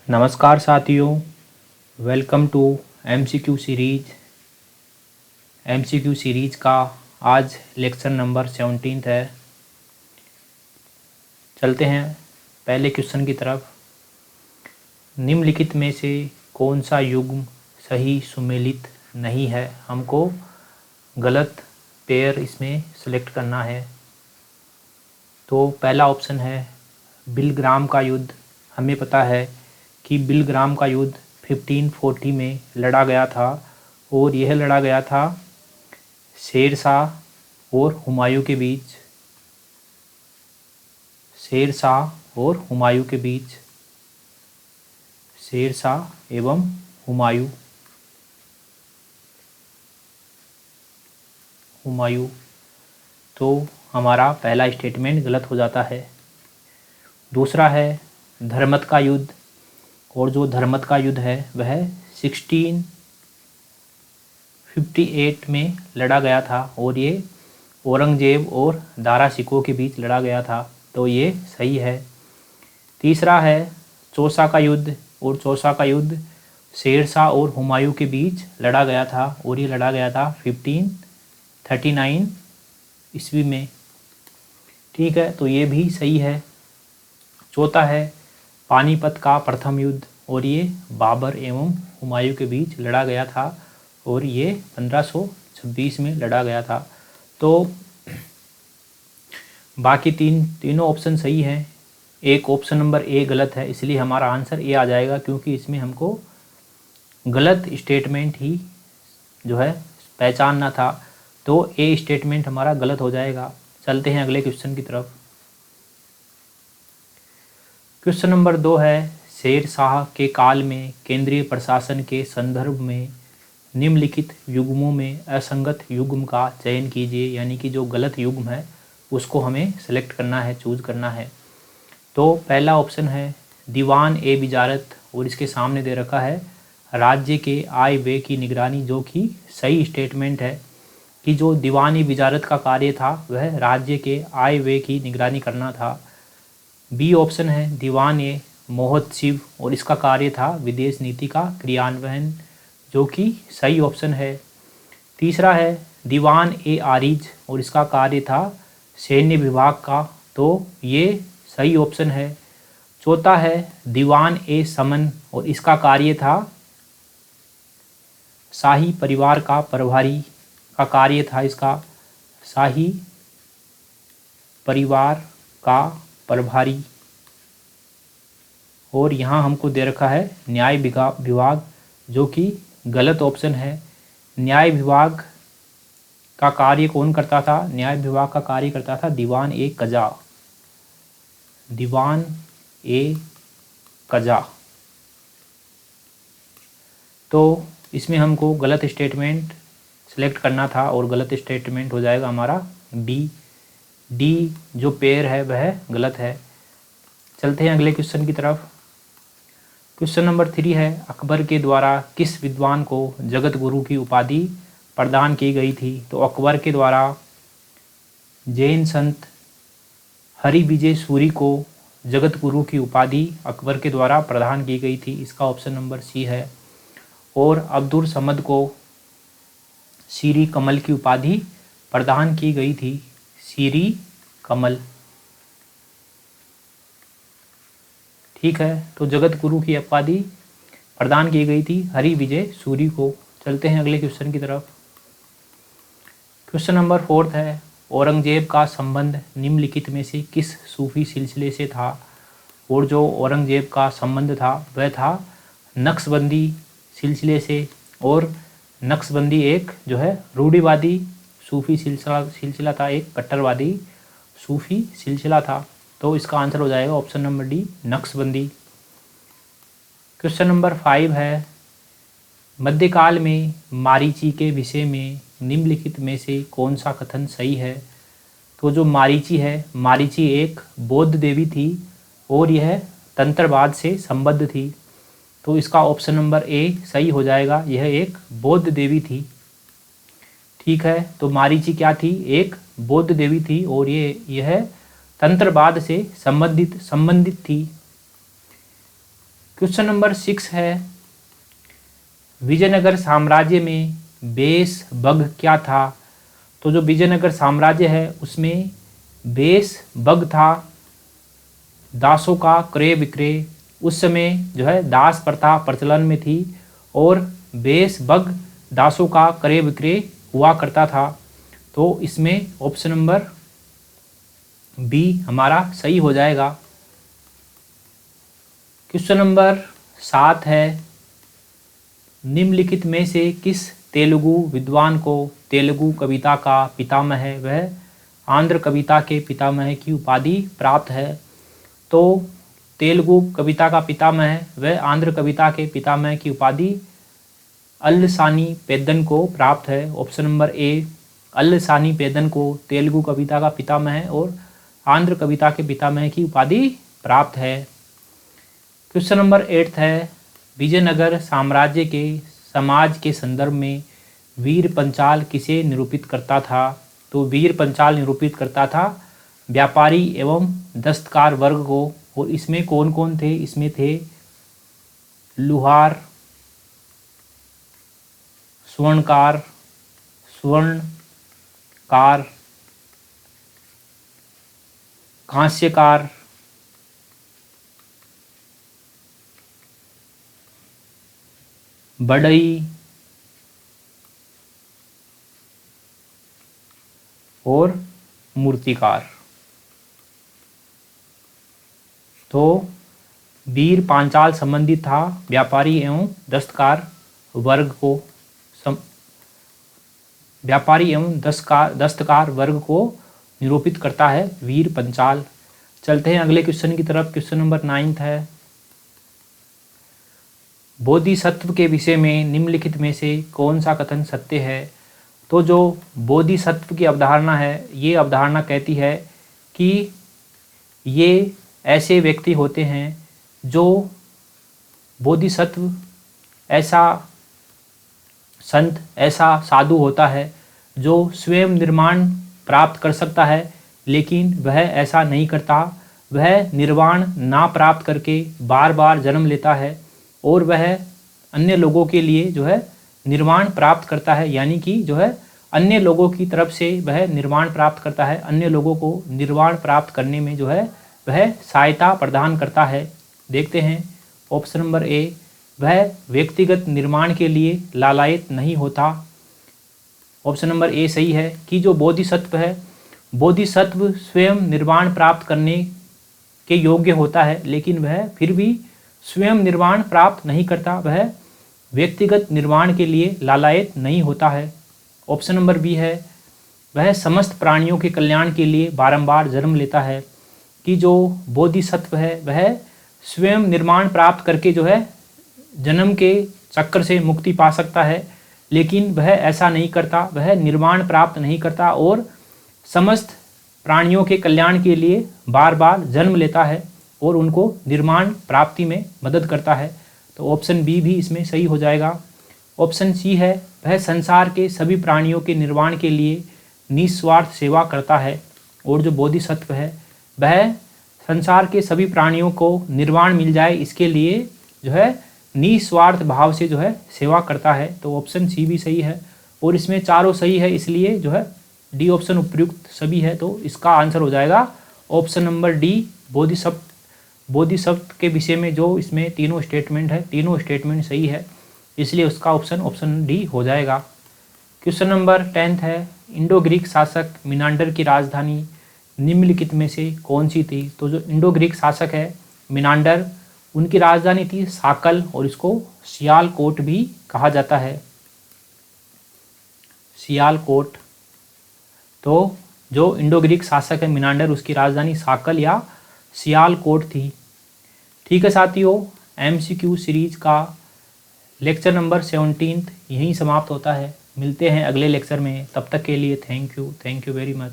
नमस्कार साथियों, welcome to MCQ series का आज लेक्चर नंबर 17 है। चलते हैं पहले क्वेश्चन की तरफ। निम्नलिखित में से कौन सा युग्म सही सुमेलित नहीं है? हमको गलत पेयर इसमें सेलेक्ट करना है। तो पहला ऑप्शन है बिलग्राम का युद्ध। हमें पता है कि बिलग्राम का युद्ध 1540 में लड़ा गया था और यह लड़ा गया था शेर शाह और हुमायूं के बीच। शेर शाह और हुमायूं के बीच, शेर शाह एवं हुमायूं। तो हमारा पहला स्टेटमेंट गलत हो जाता है। दूसरा है धर्मत का युद्ध, और जो धर्मत का युद्ध है वह 1658 में लड़ा गया था और ये औरंगजेब और दारा शिकोह के बीच लड़ा गया था, तो ये सही है। तीसरा है चौसा का युद्ध, और चौसा का युद्ध शेर शाह और हुमायूं के बीच लड़ा गया था और ये लड़ा गया था 1539 ईस्वी में। ठीक है, तो ये भी सही है। चौथा है पानीपत का प्रथम युद्ध, और ये बाबर एवं हुमायूं के बीच लड़ा गया था और ये 1526 में लड़ा गया था। तो बाकी तीनों ऑप्शन सही हैं। एक ऑप्शन नंबर ए गलत है, इसलिए हमारा आंसर ए आ जाएगा, क्योंकि इसमें हमको गलत स्टेटमेंट ही जो है पहचानना था। तो ए स्टेटमेंट हमारा गलत हो जाएगा। चलते हैं अगले क्वेश्चन की तरफ। क्वेश्चन नंबर 2 है शेर शाह के काल में केंद्रीय प्रशासन के संदर्भ में निम्नलिखित युग्मों में असंगत युग्म का चयन कीजिए। यानी कि जो गलत युग्म है उसको हमें सेलेक्ट करना है, चूज करना है। तो पहला ऑप्शन है दीवान ए विजारत, और इसके सामने दे रखा है राज्य के आय व्यय की निगरानी, जो कि सही स्टेटमेंट है कि जो दीवान ए विजारत का कार्य था वह राज्य के आय व्यय की निगरानी करना था। बी ऑप्शन है दीवान ए महोत्सव, और इसका कार्य था विदेश नीति का क्रियान्वयन, जो कि सही ऑप्शन है। तीसरा है दीवान ए आरिज, और इसका कार्य था सैन्य विभाग का, तो ये सही ऑप्शन है। चौथा है दीवान ए समन, और इसका कार्य था शाही परिवार का प्रभारी का कार्य था, इसका शाही परिवार का प्रभारी। और यहाँ हमको दे रखा है न्याय विभाग, जो कि गलत ऑप्शन है। न्याय विभाग का कार्य कौन करता था? न्याय विभाग का कार्य करता था दीवान ए कजा। दीवान ए कजा। तो इसमें हमको गलत स्टेटमेंट सेलेक्ट करना था और गलत स्टेटमेंट हो जाएगा हमारा डी जो पेयर है वह गलत है। चलते हैं अगले क्वेश्चन की तरफ। क्वेश्चन नंबर 3 है अकबर के द्वारा किस विद्वान को जगत गुरु की उपाधि प्रदान की गई थी? तो अकबर के द्वारा जैन संत हरि विजय सूरी को जगत गुरु की उपाधि अकबर के द्वारा प्रदान की गई थी, इसका ऑप्शन नंबर सी है। और अब्दुल समद को सीरी कमल की उपाधि प्रदान की गई थी, सीरी कमल। ठीक है, तो जगत गुरु की उपाधि प्रदान की गई थी हरि विजय सूरी को। चलते हैं अगले क्वेश्चन की तरफ। क्वेश्चन नंबर 4 है औरंगजेब का संबंध निम्नलिखित में से किस सूफी सिलसिले से था? और जो औरंगजेब का संबंध था वह था नक्शबंदी सिलसिले से, और नक्शबंदी एक जो है रूढ़िवादी सूफी सिलसिला था, एक कट्टरवादी सूफी सिलसिला था। तो इसका आंसर हो जाएगा option number D, Naqshbandi. Question number 5 है मध्यकाल में मारीची के विषय में निम्नलिखित में से कौन सा कथन सही है? तो जो मारीची है, मारीची एक बौद्ध देवी थी और यह तंत्रवाद से संबद्ध थी, तो इसका ऑप्शन नंबर ए सही हो जाएगा, यह एक बौद्ध देवी थी। ठीक है, तो मारीची क्या थी? एक बौद्ध देवी थी और यह तंत्रवाद से संबंधित थी। क्वेश्चन नंबर 6 है, विजयनगर साम्राज्य में बेस बग क्या था? तो जो विजयनगर साम्राज्य है उसमें बेस बग था, दासों का क्रय विक्रय। उस समय जो है दास प्रथा प्रचलन में थी और बेस बग दासों का क्रय विक्रय हुआ करता था। तो इसमें ऑप्शन नंबर बी हमारा सही हो जाएगा। क्वेश्चन नंबर 7 है, निम्नलिखित में से किस तेलुगु विद्वान को तेलुगु कविता का पितामह वह आंध्र कविता के पितामह की उपाधि प्राप्त है? तो तेलुगु कविता का पितामह वह आंध्र कविता के पितामह की उपाधि अल्लसानी पेद्दन को प्राप्त है। ऑप्शन नंबर ए, अल्लसानी पेद्दन को तेलुगु कविता का पितामह और आंध्र कविता के पितामह की उपाधि प्राप्त है। क्वेश्चन नंबर 8 है, विजयनगर साम्राज्य के समाज के संदर्भ में वीर पंचाल किसे निरूपित करता था? तो वीर पंचाल निरूपित करता था व्यापारी एवं दस्तकार वर्ग को। और इसमें कौन कौन थे? इसमें थे लुहार, स्वर्णकार, कांस्यकार, बढ़ई और मूर्तिकार। तो वीर पांचाल संबंधित था व्यापारी एवं दस्तकार वर्ग को, व्यापारी एवं दस्तकार वर्ग को निरूपित करता है वीर पंचाल। चलते हैं अगले क्वेश्चन की तरफ। क्वेश्चन नंबर 9 है, बोधिसत्व के विषय में निम्नलिखित में से कौन सा कथन सत्य है? तो जो बोधिसत्व की अवधारणा है, ये अवधारणा कहती है कि ये ऐसे व्यक्ति होते हैं जो बोधिसत्व ऐसा संत, ऐसा साधु होता है जो स्वयं निर्वाण प्राप्त कर सकता है, लेकिन वह ऐसा नहीं करता। वह निर्वाण ना प्राप्त करके बार बार जन्म लेता है और वह अन्य लोगों के लिए जो है निर्वाण प्राप्त करता है, यानी कि जो है अन्य लोगों की तरफ से वह निर्वाण प्राप्त करता है, अन्य लोगों को निर्वाण प्राप्त करने में जो है वह सहायता प्रदान करता है। देखते हैं ऑप्शन नंबर ए, वह व्यक्तिगत निर्माण के लिए लालायित नहीं होता। ऑप्शन नंबर ए सही है कि जो बोधिसत्व है, बोधिसत्व स्वयं निर्वाण प्राप्त करने के योग्य होता है, लेकिन वह फिर भी स्वयं निर्वाण प्राप्त नहीं करता, वह व्यक्तिगत निर्वाण के लिए लालायित नहीं होता है। ऑप्शन नंबर बी है, वह समस्त प्राणियों के कल्याण के लिए बारंबार जन्म लेता है। कि जो बोधिसत्व है वह स्वयं निर्माण प्राप्त करके जो है जन्म के चक्कर से मुक्ति पा सकता है, लेकिन वह ऐसा नहीं करता, वह निर्वाण प्राप्त नहीं करता और समस्त प्राणियों के कल्याण के लिए बार बार जन्म लेता है और उनको निर्माण प्राप्ति में मदद करता है। तो ऑप्शन बी भी इसमें सही हो जाएगा। ऑप्शन सी है, वह संसार के सभी प्राणियों के निर्वाण के लिए निस्वार्थ सेवा करता है। और जो बोधिसत्व है वह संसार के सभी प्राणियों को निर्वाण मिल जाए इसके लिए जो है निस्वार्थ भाव से जो है सेवा करता है। तो ऑप्शन सी भी सही है और इसमें चारों सही है, इसलिए जो है डी ऑप्शन उपयुक्त सभी है। तो इसका आंसर हो जाएगा option number D, Bodhisattva. Bodhisattva के विषय में जो इसमें तीनों स्टेटमेंट है, तीनों स्टेटमेंट सही है, इसलिए उसका ऑप्शन डी हो जाएगा। क्वेश्चन नंबर 10 है, इंडो ग्रीक शासक मिनांडर की राजधानी निम्नलिखित में से कौन सी थी? तो जो इंडो ग्रीक शासक है मिनांडर, उनकी राजधानी थी साकल और इसको सियालकोट भी कहा जाता है, सियालकोट। तो जो इंडो ग्रीक शासक है मिनांडर, उसकी राजधानी साकल या सियालकोट थी। ठीक है साथियों, MCQ सीरीज का लेक्चर नंबर 17 यहीं समाप्त होता है। मिलते हैं अगले लेक्चर में, तब तक के लिए थैंक यू वेरी मच।